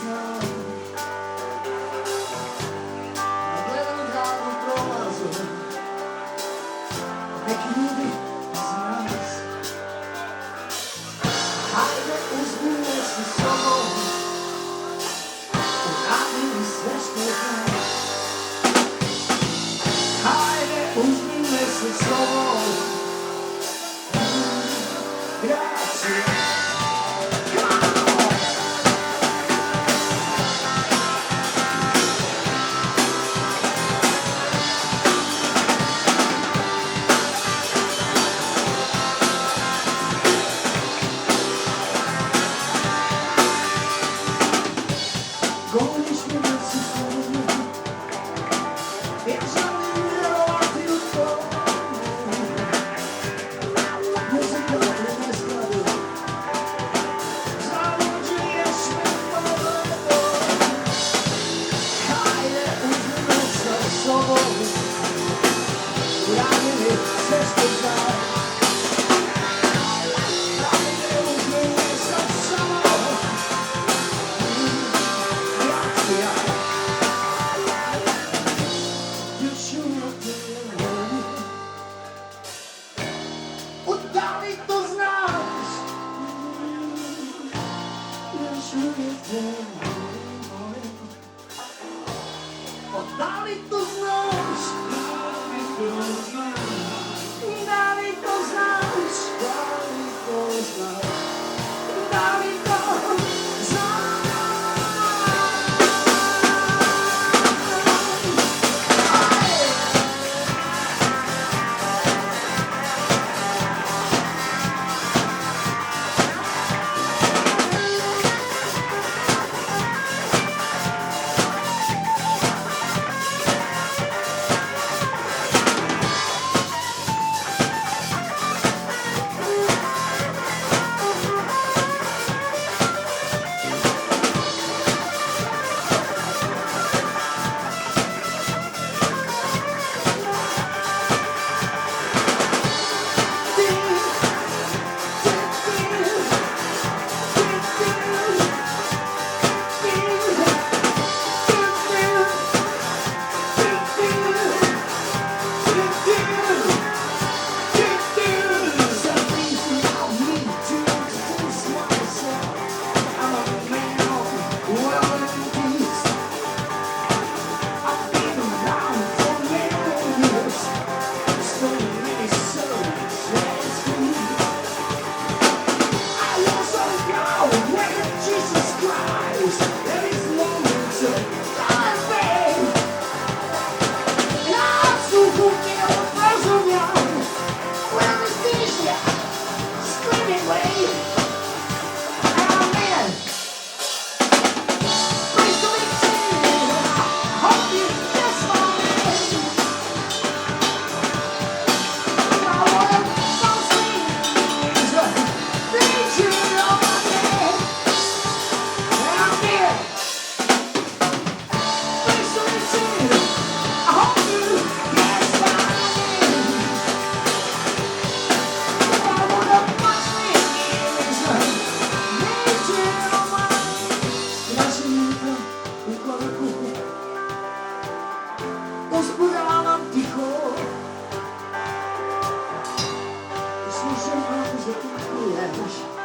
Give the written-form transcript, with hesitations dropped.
znam. Gledam gradu prolaze neki ljudi iz nas. Hajde uzmi me sa sobom, uradi mi sve što znaš. Hajde uzmi me sa sobom, grazie. Govoriš mi da si slobodna, ja želim vjerovati u to. Muzika u neskladu, zavođuješ me pogledom. Hajde uzmi me sa sobom, uradi mi sve što znaš. Hajde uzmi me sa sobom, da li to znaš? Još uvijek te volim. Da li to znaš? Da li to znaš? Da li to znaš? Da li to znaš? Uspavavam tiho, slušam kako zatikuješ.